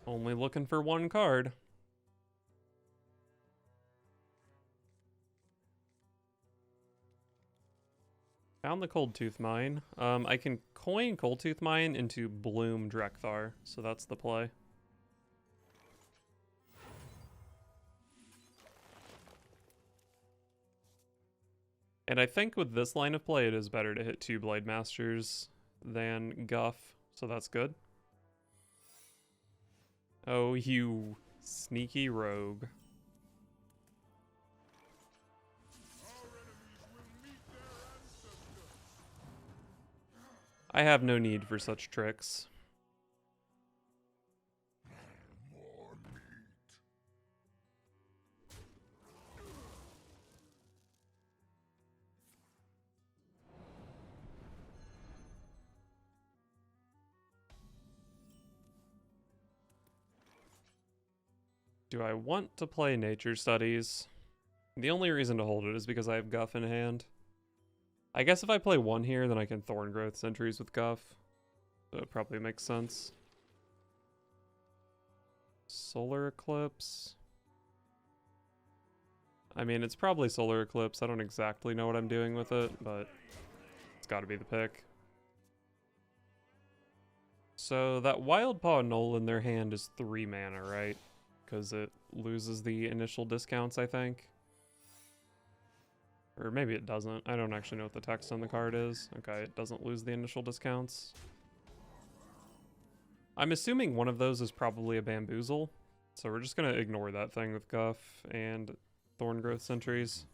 Only looking for one card. Found the Cold Tooth Mine. I can coin Cold Tooth Mine into Bloom Drek'thar, so that's the play. And I think with this line of play, it is better to hit 2 Blademasters than Guff, so that's good. Oh, you sneaky rogue. I have no need for such tricks. Do I want to play Nature Studies? The only reason to hold it is because I have Guff in hand. I guess if I play 1 here, then I can Thorn Growth Sentries with Guff. So it probably makes sense. Solar Eclipse. I mean, it's probably Solar Eclipse. I don't exactly know what I'm doing with it, but it's gotta be the pick. So that Wild Paw Knoll in their hand is 3 mana, right? Because it loses the initial discounts, I think. Or maybe it doesn't. I don't actually know what the text on the card is. Okay, it doesn't lose the initial discounts. I'm assuming one of those is probably a Bamboozle. So we're just going to ignore that thing with Guff and Thorn Growth Sentries.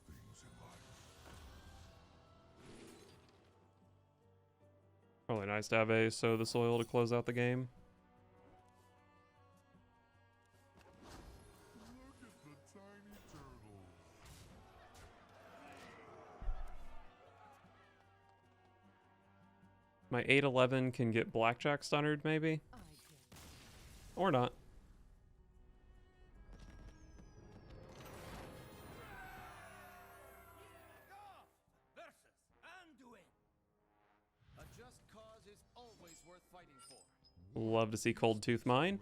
Probably nice to have a Sow the Soil to close out the game. My 8/11 can get Blackjack stunnered, maybe? Or not. Love to see Cold Tooth Mine.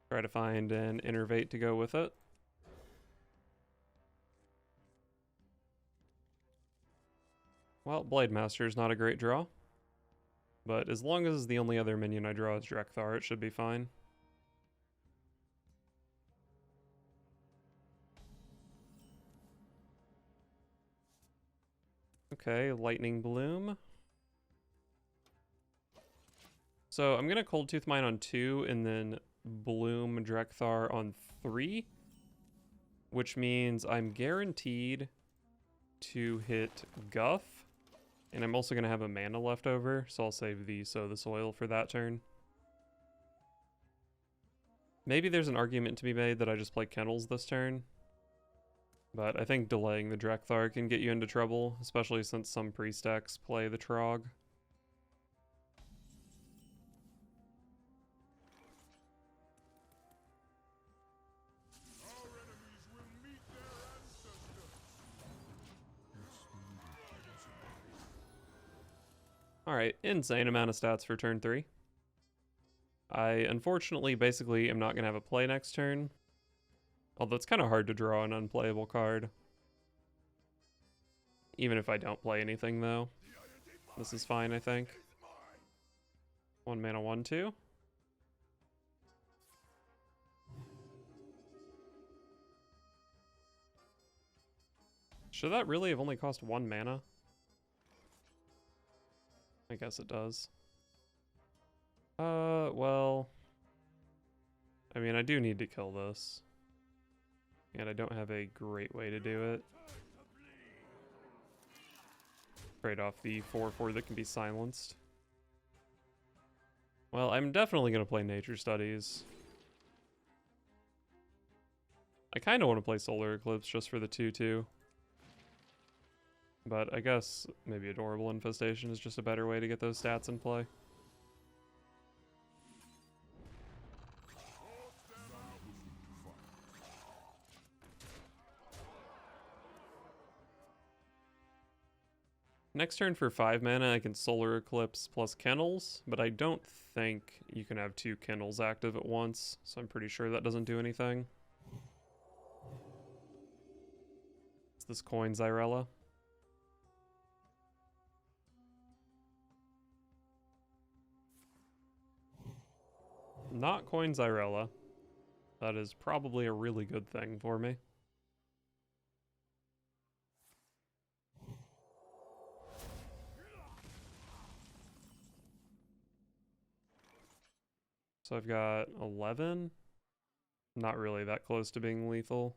Try to find an Innervate to go with it. Well, Blademaster is not a great draw. But as long as the only other minion I draw is Drek'thar, it should be fine. Okay, Lightning Bloom. So I'm going to Cold Tooth Mine on 2 and then Bloom Drek'thar on 3. Which means I'm guaranteed to hit Guff. And I'm also going to have a mana left over, so I'll save the Sow the Soil for that turn. Maybe there's an argument to be made that I just play Kennels this turn. But I think delaying the Drek'thar can get you into trouble, especially since some priest decks play the Trog. Alright, insane amount of stats for turn 3. I unfortunately basically am not going to have a play next turn. Although it's kind of hard to draw an unplayable card. Even if I don't play anything though. This is fine, I think. 1 mana 1/2. Should that really have only cost 1 mana? I guess it does. Well... I mean, I do need to kill this. And I don't have a great way to do it. Trade off the 4/4 that can be silenced. Well, I'm definitely going to play Nature Studies. I kind of want to play Solar Eclipse just for the 2/2. But I guess maybe Adorable Infestation is just a better way to get those stats in play. Next turn for 5 mana, I can Solar Eclipse plus Kennels, but I don't think you can have 2 Kennels active at once, so I'm pretty sure that doesn't do anything. Is this coin Xyrella? Not coin Xyrella. That is probably a really good thing for me. So I've got 11. Not really that close to being lethal.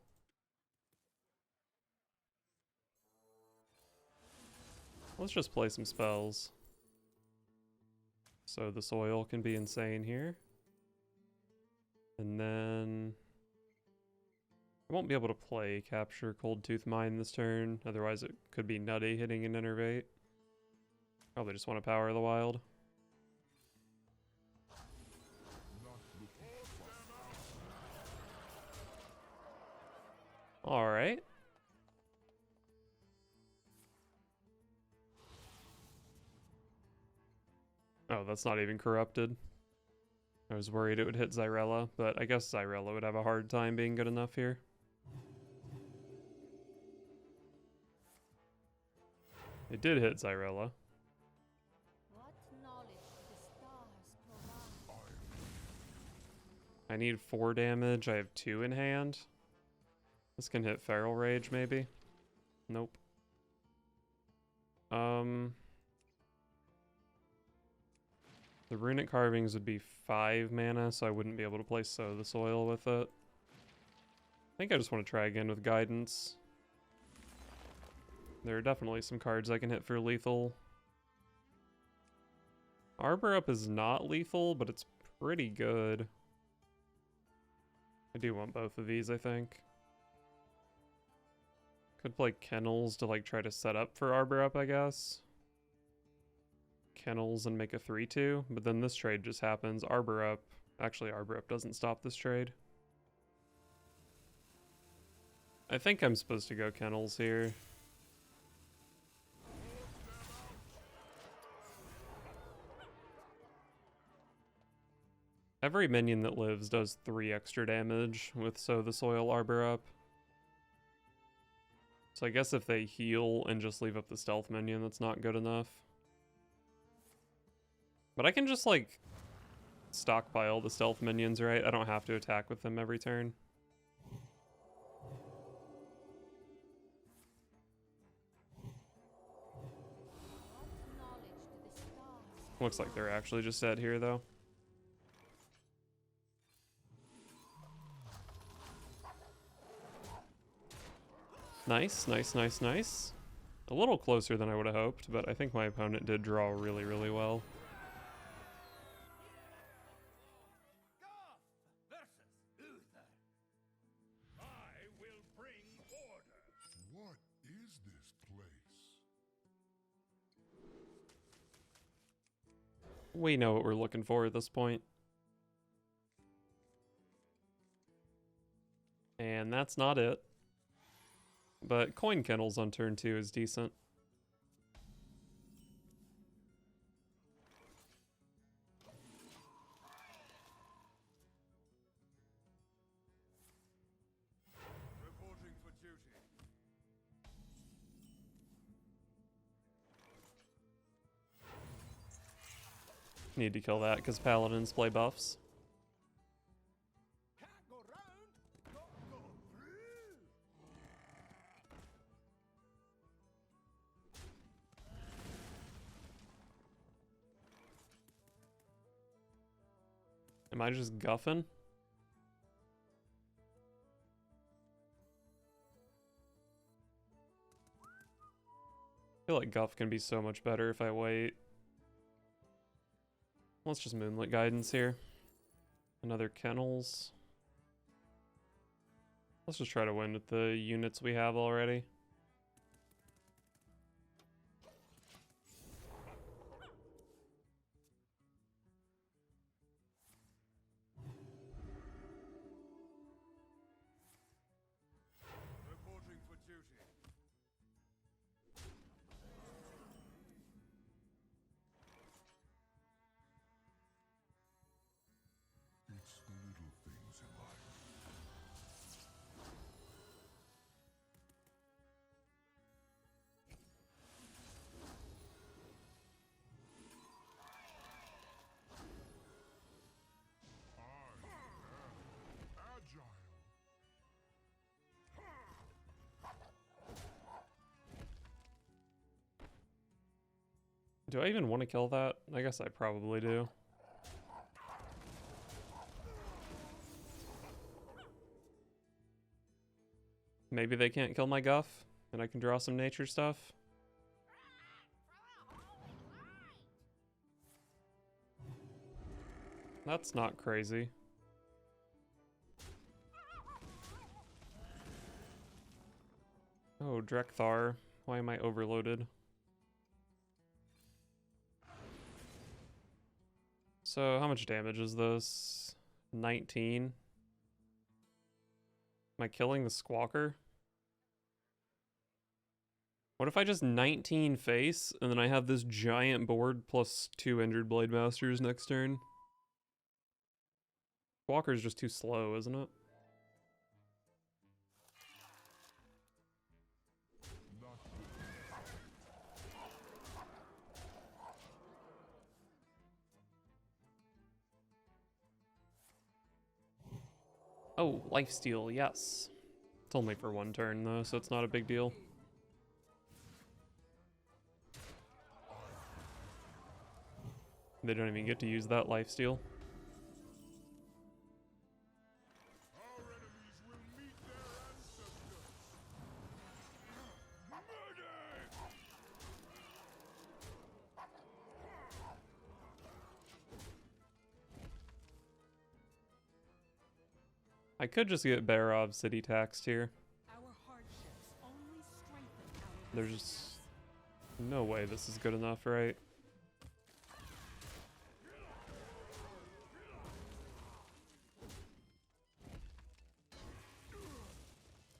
Let's just play some spells. So the soil can be insane here. And then I won't be able to play Capture Cold Tooth Mine this turn, otherwise it could be nutty hitting an Innervate. Probably just want to Power the Wild. Alright. Oh, that's not even corrupted. I was worried it would hit Xyrella, but I guess Xyrella would have a hard time being good enough here. It did hit Xyrella. I need 4 damage. I have 2 in hand. This can hit Feral Rage, maybe? Nope. The Runic Carvings would be 5 mana, so I wouldn't be able to play Sow the Soil with it. I think I just want to try again with Guidance. There are definitely some cards I can hit for lethal. Arbor Up is not lethal, but it's pretty good. I do want both of these, I think. Could play Kennels to like try to set up for Arbor Up, I guess. Kennels and make a 3/2, but then this trade just happens. Arbor Up. Actually, Arbor Up doesn't stop this trade. I think I'm supposed to go Kennels here. Every minion that lives does 3 extra damage with Sow the Soil Arbor Up. So I guess if they heal and just leave up the stealth minion, that's not good enough. But I can just like stockpile the stealth minions, right? I don't have to attack with them every turn. Looks like they're actually just dead here though. Nice, nice, nice, nice. A little closer than I would have hoped, but I think my opponent did draw really, really well. What is this place? We know what we're looking for at this point. And that's not it. But Coin Kennels on turn 2 is decent. Reporting for duty. Need to kill that because Paladins play buffs. Can't go round, not go through. Am I just guffing? I feel like guff can be so much better if I wait. Let's just Moonlit Guidance here. Another Kennels. Let's just try to win with the units we have already. Reporting for duty. Do I even want to kill that? I guess I probably do. Maybe they can't kill my Guff, and I can draw some nature stuff. That's not crazy. Oh, Drek'thar. Why am I overloaded? So, how much damage is this? 19. Am I killing the Squawker? What if I just 19 face, and then I have this giant board plus 2 Injured Blademasters next turn? Squawker's just too slow, isn't it? Oh, lifesteal, yes. It's only for 1 turn though, so it's not a big deal. They don't even get to use that lifesteal. Our enemies will meet their ancestors. Murder! I could just get Barov city taxed here. Our hardships only strengthen our There's just no way this is good enough, right?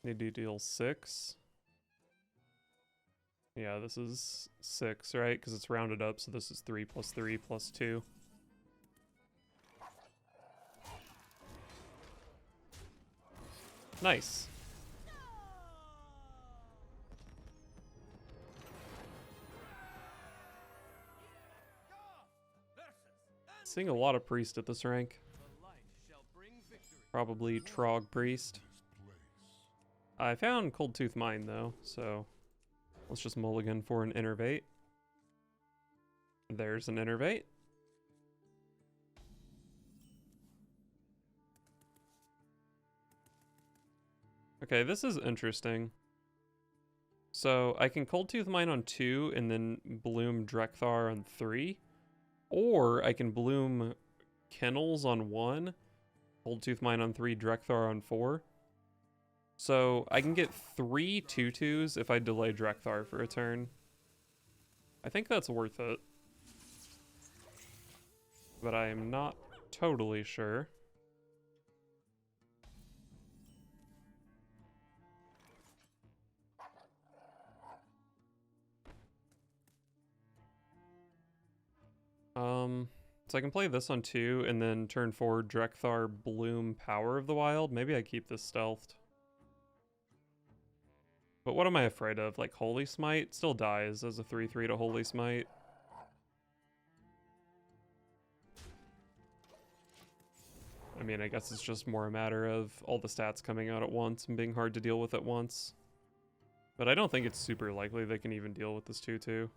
Need to deal 6. Yeah, this is 6, right? Because it's rounded up, so this is 3 plus 3 plus 2. Nice. Seeing a lot of priest at this rank. Probably Trog priest. I found Cold Tooth Mine though, so let's just mulligan for an Innervate. There's an Innervate. Okay, this is interesting. So I can Cold Tooth Mine on 2 and then bloom Drek'thar on 3. Or I can bloom Kennels on 1, Cold Tooth Mine on 3, Drek'thar on 4. So I can get 3 2/2s if I delay Drek'thar for a turn. I think that's worth it. But I am not totally sure. So I can play this on 2 and then turn 4 Drek'thar bloom Power of the Wild. Maybe I keep this stealthed. But what am I afraid of? Like Holy Smite? Still dies as a 3/3 to Holy Smite. I mean, I guess it's just more a matter of all the stats coming out at once and being hard to deal with at once. But I don't think it's super likely they can even deal with this 2/2.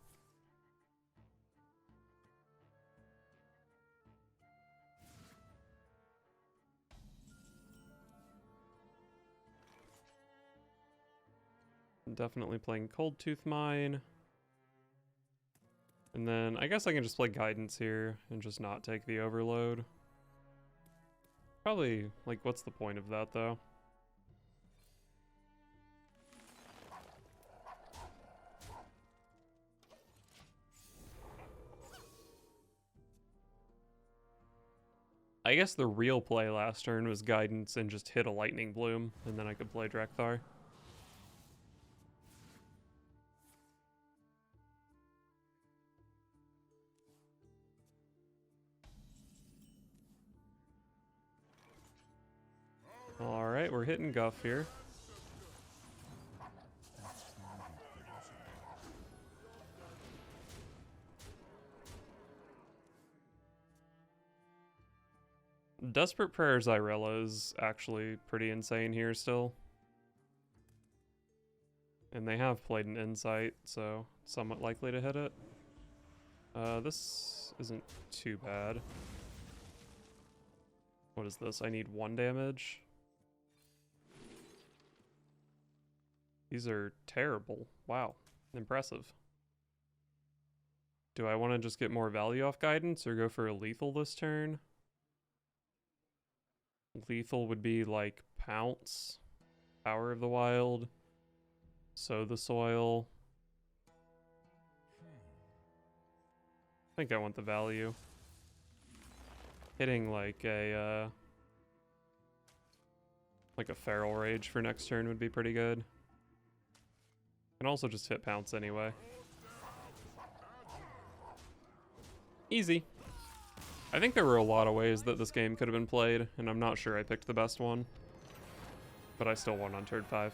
Definitely playing Cold Tooth Mine. And then I guess I can just play Guidance here and just not take the overload. Probably, like, what's the point of that though? I guess the real play last turn was Guidance and just hit a Lightning Bloom, and then I could play Drek'thar. Alright, we're hitting Guff here. Desperate Prayer Zyrella is actually pretty insane here still. And they have played an Insight, so somewhat likely to hit it. This isn't too bad. What is this? I need 1 damage. These are terrible. Wow. Impressive. Do I want to just get more value off guidance or go for a lethal this turn? Lethal would be like Pounce, Power of the Wild, Sow the Soil. I think I want the value. Hitting like a Feral Rage for next turn would be pretty good. Can also just hit Pounce anyway. Easy. I think there were a lot of ways that this game could have been played, and I'm not sure I picked the best one. But I still won on turn 5.